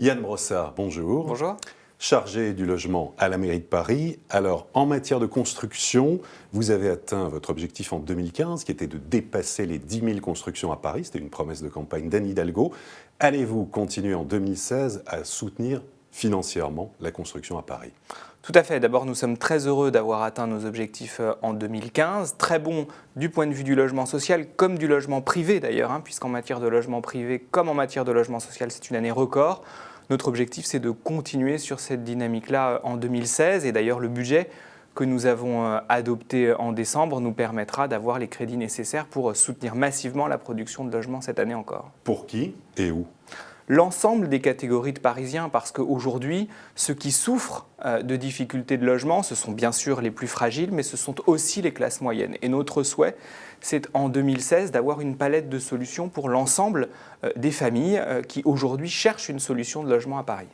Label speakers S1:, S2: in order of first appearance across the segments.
S1: Yann Brossard, bonjour.
S2: Bonjour.
S1: Chargé du logement à la mairie de Paris. Alors, en matière de construction, vous avez atteint votre objectif en 2015, qui était de dépasser les 10 000 constructions à Paris. C'était une promesse de campagne d'Anne Hidalgo. Allez-vous continuer en 2016 à soutenir financièrement la construction à Paris ?
S2: Tout à fait. D'abord, nous sommes très heureux d'avoir atteint nos objectifs en 2015. Très bon du point de vue du logement social, comme du logement privé d'ailleurs, puisqu'en matière de logement privé comme en matière de logement social, c'est une année record. Notre objectif, c'est de continuer sur cette dynamique-là en 2016. Et d'ailleurs, le budget que nous avons adopté en décembre nous permettra d'avoir les crédits nécessaires pour soutenir massivement la production de logements cette année encore.
S1: Pour qui et où ?
S2: L'ensemble des catégories de Parisiens, parce qu'aujourd'hui, ceux qui souffrent de difficultés de logement, ce sont bien sûr les plus fragiles, mais ce sont aussi les classes moyennes. Et notre souhait, c'est en 2016 d'avoir une palette de solutions pour l'ensemble des familles qui aujourd'hui cherchent une solution de logement à Paris.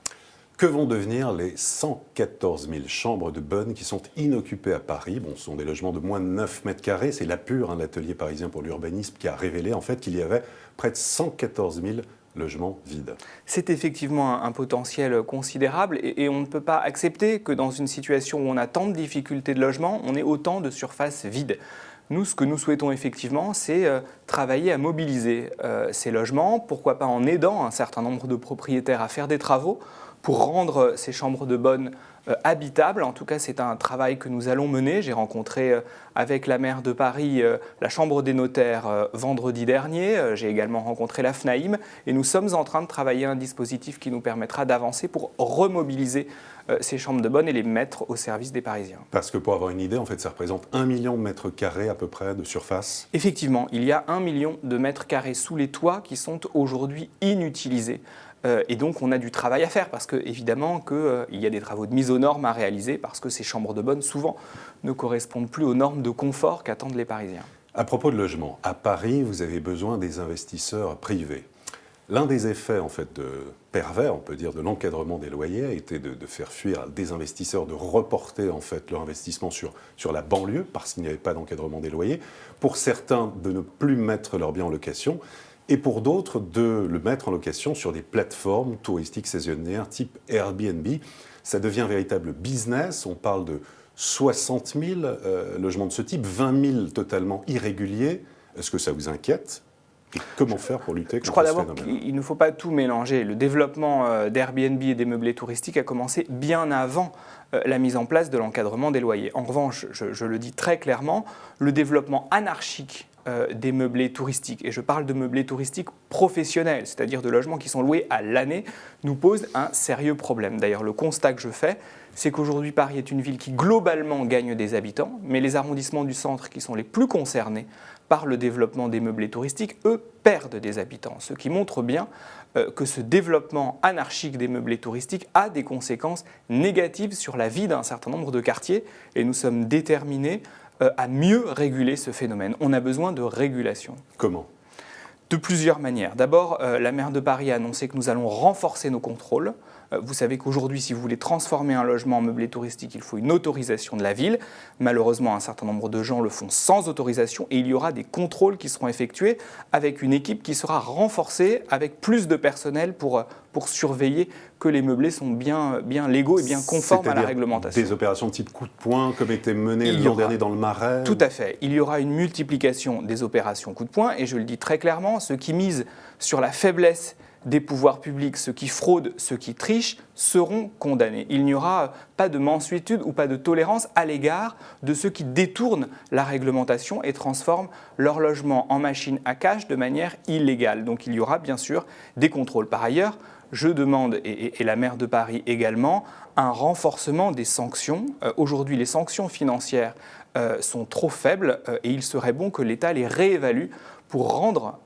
S1: Que vont devenir les 114 000 chambres de bonne qui sont inoccupées à Paris ? Bon, ce sont des logements de moins de 9 mètres carrés. C'est l'APUR, l'atelier parisien pour l'urbanisme, qui a révélé en fait qu'il y avait près de 114 000 logements vides.
S2: C'est effectivement un potentiel considérable et on ne peut pas accepter que dans une situation où on a tant de difficultés de logement, on ait autant de surfaces vides. Nous, ce que nous souhaitons effectivement, c'est travailler à mobiliser ces logements, pourquoi pas en aidant un certain nombre de propriétaires à faire des travaux pour rendre ces chambres de bonne habitables. En tout cas, c'est un travail que nous allons mener. J'ai rencontré avec la maire de Paris la Chambre des notaires vendredi dernier. J'ai également rencontré la FNAIM et nous sommes en train de travailler un dispositif qui nous permettra d'avancer pour remobiliser ces chambres de bonne et les mettre au service des Parisiens.
S1: Parce que pour avoir une idée, en fait, ça représente 1 million de mètres carrés à peu près de surface.
S2: Effectivement, il y a 1 million de mètres carrés sous les toits qui sont aujourd'hui inutilisés. Et donc, on a du travail à faire parce qu'évidemment qu'il y a des travaux de mise aux normes à réaliser parce que ces chambres de bonne, souvent, ne correspondent plus aux normes de confort qu'attendent les Parisiens.
S1: À propos de logement, à Paris, vous avez besoin des investisseurs privés. L'un des effets en fait, pervers, on peut dire, de l'encadrement des loyers a été de faire fuir des investisseurs, de reporter en fait, leur investissement sur la banlieue parce qu'il n'y avait pas d'encadrement des loyers. Pour certains, de ne plus mettre leurs biens en location. Et pour d'autres, de le mettre en location sur des plateformes touristiques saisonnières type Airbnb. Ça devient un véritable business. On parle de 60 000 logements de ce type, 20 000 totalement irréguliers. Est-ce que ça vous inquiète ? Et comment faire pour lutter contre ce phénomène ?
S2: Je crois d'abord qu'il ne faut pas tout mélanger. Le développement d'Airbnb et des meublés touristiques a commencé bien avant la mise en place de l'encadrement des loyers. En revanche, je le dis très clairement, le développement anarchique des meublés touristiques, et je parle de meublés touristiques professionnels, c'est-à-dire de logements qui sont loués à l'année, nous pose un sérieux problème. D'ailleurs, le constat que je fais, c'est qu'aujourd'hui Paris est une ville qui globalement gagne des habitants, mais les arrondissements du centre qui sont les plus concernés par le développement des meublés touristiques, eux, perdent des habitants, ce qui montre bien que ce développement anarchique des meublés touristiques a des conséquences négatives sur la vie d'un certain nombre de quartiers, et nous sommes déterminés à mieux réguler ce phénomène. On a besoin de régulation.
S1: Comment ?
S2: De plusieurs manières. D'abord, la maire de Paris a annoncé que nous allons renforcer nos contrôles. Vous savez qu'aujourd'hui, si vous voulez transformer un logement en meublé touristique, il faut une autorisation de la ville. Malheureusement, un certain nombre de gens le font sans autorisation et il y aura des contrôles qui seront effectués avec une équipe qui sera renforcée, avec plus de personnel pour surveiller que les meublés sont bien légaux et bien conformes à la réglementation.
S1: Des opérations de type coup de poing, comme était mené l'an dernier dans le Marais.
S2: Tout à fait. Il y aura une multiplication des opérations coup de poing et je le dis très clairement, ceux qui misent sur la faiblesse des pouvoirs publics, ceux qui fraudent, ceux qui trichent, seront condamnés. Il n'y aura pas de mansuétude ou pas de tolérance à l'égard de ceux qui détournent la réglementation et transforment leur logement en machine à cash de manière illégale. Donc il y aura bien sûr des contrôles. Par ailleurs, je demande, et la maire de Paris également, un renforcement des sanctions. Aujourd'hui, les sanctions financières sont trop faibles et il serait bon que l'État les réévalue pour rendre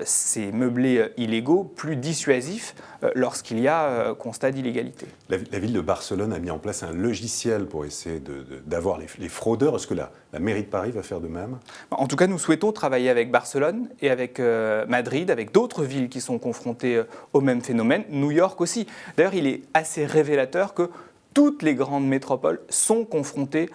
S2: ces meublés illégaux plus dissuasifs lorsqu'il y a constat d'illégalité.
S1: La ville de Barcelone a mis en place un logiciel pour essayer d'avoir les fraudeurs. Est-ce que la mairie de Paris va faire de même ?
S2: En tout cas, nous souhaitons travailler avec Barcelone et avec Madrid, avec d'autres villes qui sont confrontées au même phénomène, New York aussi. D'ailleurs, il est assez révélateur que toutes les grandes métropoles sont confrontées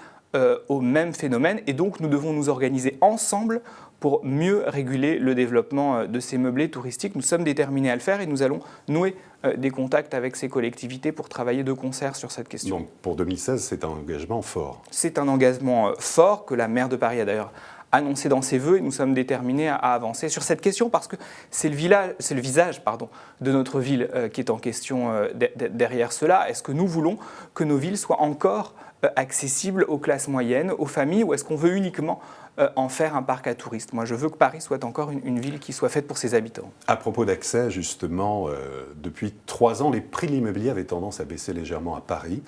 S2: au même phénomène et donc nous devons nous organiser ensemble pour mieux réguler le développement de ces meublés touristiques. Nous sommes déterminés à le faire et nous allons nouer des contacts avec ces collectivités pour travailler de concert sur cette question.
S1: Donc pour 2016, c'est un engagement fort.
S2: C'est un engagement fort que la maire de Paris a d'ailleurs annoncé dans ses vœux et nous sommes déterminés à avancer sur cette question parce que c'est le visage de notre ville qui est en question derrière cela. Est-ce que nous voulons que nos villes soient encore accessibles aux classes moyennes, aux familles, ou est-ce qu'on veut uniquement en faire un parc à touristes? Moi, je veux que Paris soit encore une ville qui soit faite pour ses habitants.
S1: À propos d'accès, justement, depuis 3 ans, les prix de l'immobilier avaient tendance à baisser légèrement à Paris.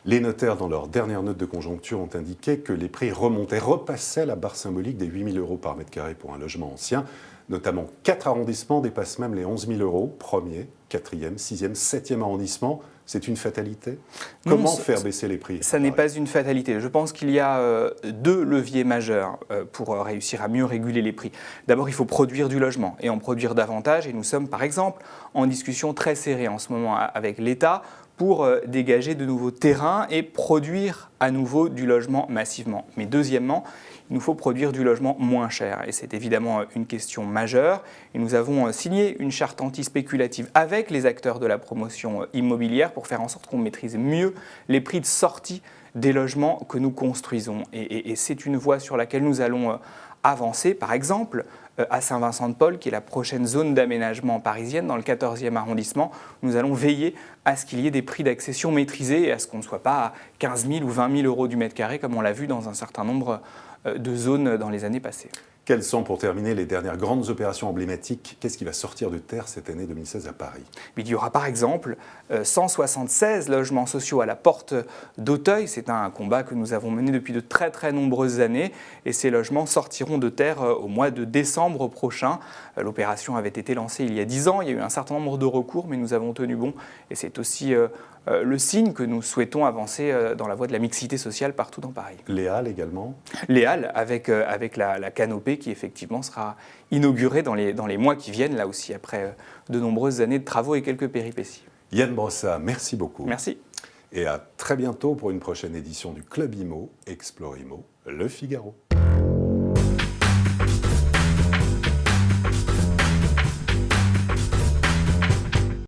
S1: Les notaires, dans leur dernière note de conjoncture, ont indiqué que les prix repassaient la barre symbolique des 8 000 € par mètre carré pour un logement ancien. Notamment 4 arrondissements dépassent même les 11 000 €, 1er, 4e, 6e, 7e arrondissement. C'est une fatalité? Comment faire baisser les prix?
S2: Ça n'est pas une fatalité. Je pense qu'il y a 2 leviers majeurs pour réussir à mieux réguler les prix. D'abord, il faut produire du logement et en produire davantage. Et nous sommes, par exemple, en discussion très serrée en ce moment avec l'État pour dégager de nouveaux terrains et produire à nouveau du logement massivement. Mais deuxièmement, il nous faut produire du logement moins cher. Et c'est évidemment une question majeure. Et nous avons signé une charte anti-spéculative avec les acteurs de la promotion immobilière pour faire en sorte qu'on maîtrise mieux les prix de sortie des logements que nous construisons. Et c'est une voie sur laquelle nous allons avancer. Par exemple, à Saint-Vincent-de-Paul, qui est la prochaine zone d'aménagement parisienne, dans le 14e arrondissement, nous allons veiller à ce qu'il y ait des prix d'accession maîtrisés et à ce qu'on ne soit pas à 15 000 ou 20 000 € du mètre carré, comme on l'a vu dans un certain nombre de zones dans les années passées.
S1: Quelles sont, pour terminer, les dernières grandes opérations emblématiques? Qu'est-ce qui va sortir de terre cette année 2016 à Paris?
S2: Il y aura par exemple 176 logements sociaux à la porte d'Auteuil. C'est un combat que nous avons mené depuis de très très nombreuses années et ces logements sortiront de terre au mois de décembre prochain. L'opération avait été lancée il y a 10 ans, il y a eu un certain nombre de recours mais nous avons tenu bon et c'est aussi le signe que nous souhaitons avancer dans la voie de la mixité sociale partout dans Paris.
S1: Les Halles également?
S2: Les Halles avec la canopée qui effectivement sera inaugurée dans les mois qui viennent, là aussi après de nombreuses années de travaux et quelques péripéties.
S1: Yann Brossat, merci beaucoup.
S2: Merci.
S1: Et à très bientôt pour une prochaine édition du Club Imo, Explore Imo, Le Figaro.